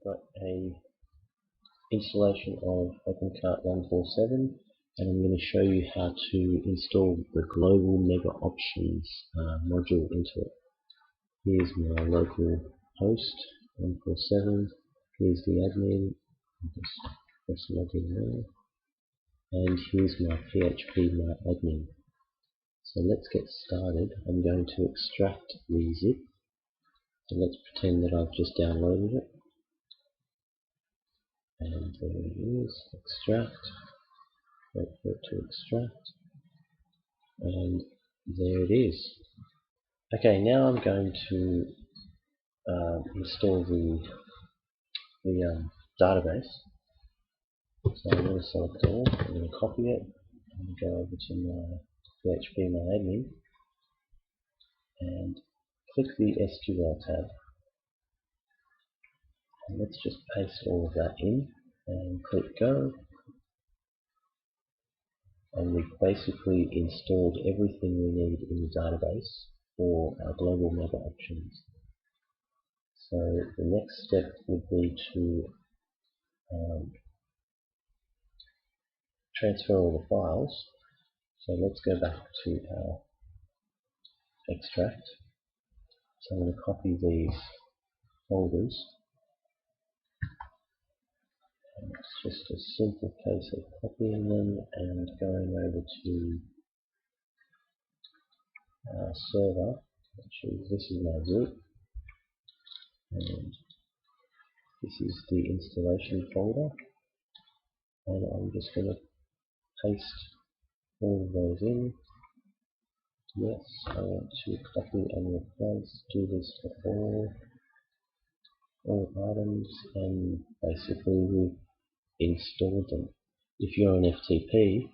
got a installation of Opencart 147, and I'm going to show you how to install the Global Mega Options module into it. Here's my local host 147. Here's the admin. Just press login there, and here's my PHP my admin. So let's get started. I'm going to extract the zip. So let's pretend that I've just downloaded it. And there it is. Extract. Wait for it to extract. And there it is. Okay, now I'm going to install the database. So I'm going to select all. I'm going to copy it. and go over to my PHP my admin and click the SQL tab. And let's just paste all of that in and click go. And we've basically installed everything we need in the database for our Global Mega Options. So the next step would be to transfer all the files. So let's go back to our extract. So I'm going to copy these folders. And it's just a simple case of copying them and going over to our server. Actually, this is my root, and this is the installation folder. And I'm just going to paste all of those in. Yes, I want to copy and replace, do this for all items, and basically we've installed them. If you're an FTP,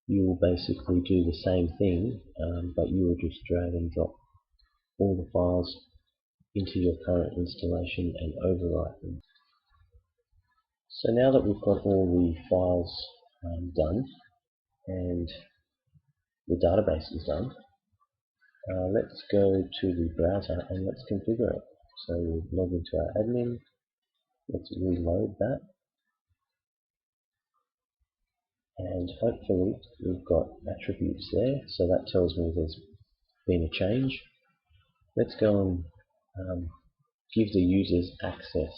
you will basically do the same thing, but you will just drag and drop all the files into your current installation and overwrite them. So now that we've got all the files done and the database is done, let's go to the browser and let's configure it. So we'll log into our admin, let's reload that, and hopefully we've got attributes there, so that tells me there's been a change. Let's go and give the users access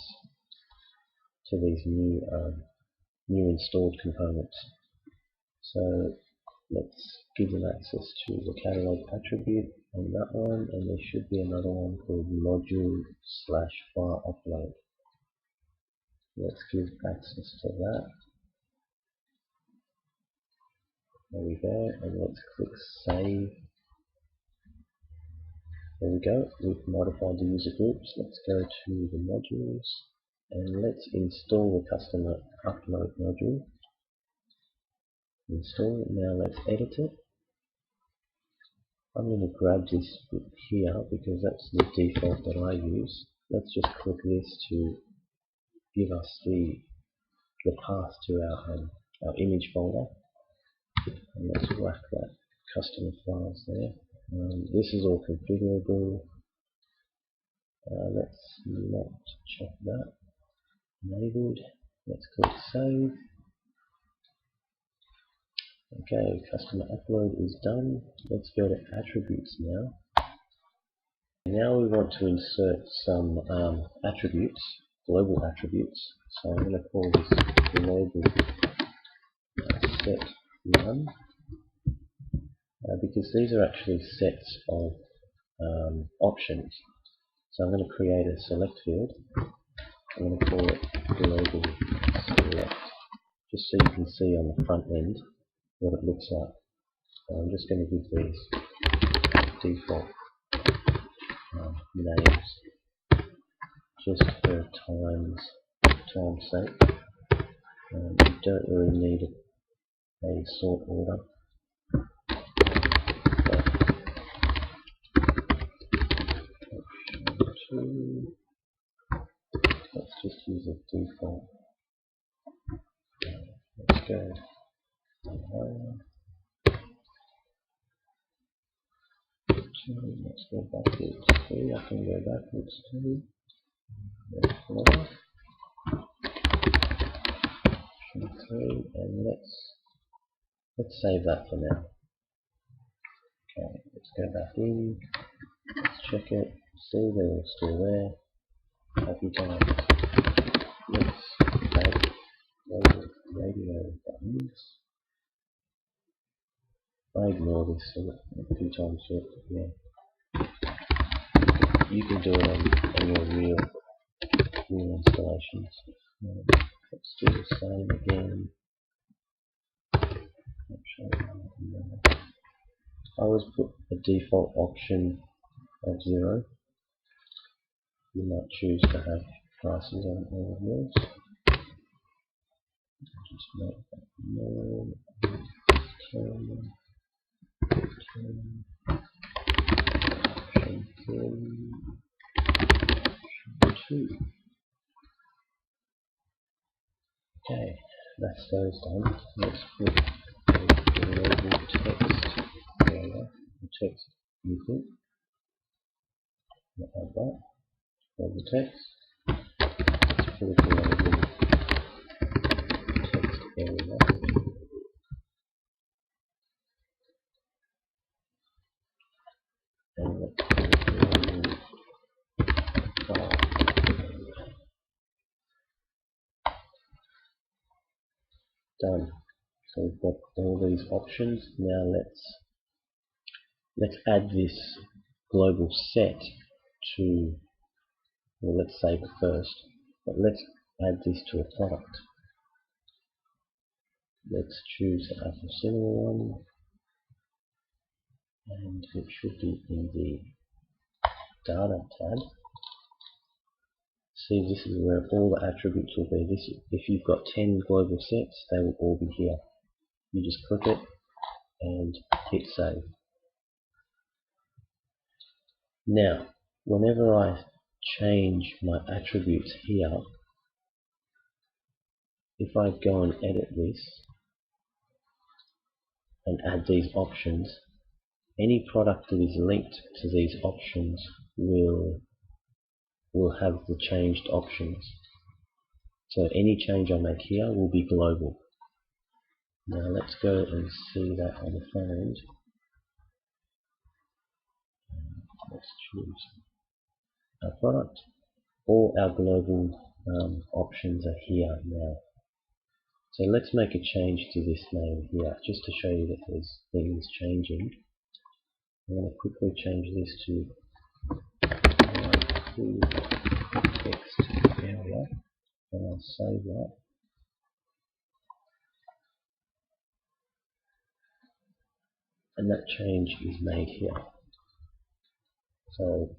to these new installed components. So let's give them access to the catalog attribute on that one, and there should be another one called module/file upload. Let's give access to that. There we go, and let's click save. There we go, we've modified the user groups. Let's go to the modules and let's install the customer upload module. Install it. Now let's edit it. I'm going to grab this bit here because that's the default that I use. Let's just click this to give us the path to our image folder. And let's whack that customer files there. This is all configurable. Let's not check that. Enabled. Let's click save. Okay, customer upload is done. Let's go to attributes now. Now we want to insert some attributes, global attributes. So I'm going to call this global set1 because these are actually sets of options. So I'm going to create a select field. I'm going to call it global select, just so you can see on the front end what it looks like. So I'm just going to give these default names just for time's sake. You don't really need a sort order. Let's just use a default. Let's go. Let's go backwards 2. I can go backwards 2. Let's through, and let's save that for now. Okay, let's go back in, let's check it, see they're all still there. Happy times. Let's add radio buttons. I ignore this a few times yet. Yeah, you can do it on your real installations. Let's do the same again. I always put a default option of 0. You might choose to have prices on all of yours. Just make that no. Turn, option 2. Okay, that's those done. Let's put the global text area, the text input. We'll add that. Global text. Let's put a global text area. And let's put a global file. Done. So we've got all these options. Now let's add this global set to, well, let's save it first, but let's add this to a product. Let's choose the Apple Cinema one, and it should be in the Data tab. See, this is where all the attributes will be. If you've got 10 global sets, they will all be here. You just click it and hit save. Now, whenever I change my attributes here, if I go and edit this and add these options, any product that is linked to these options will have the changed options. So any change I make here will be global. Now let's go and see that on the front end. Let's choose our product. All our global options are here now. So let's make a change to this name here, just to show you that there's things changing. I'm going to quickly change this to text area, and I'll save that. And that change is made here. So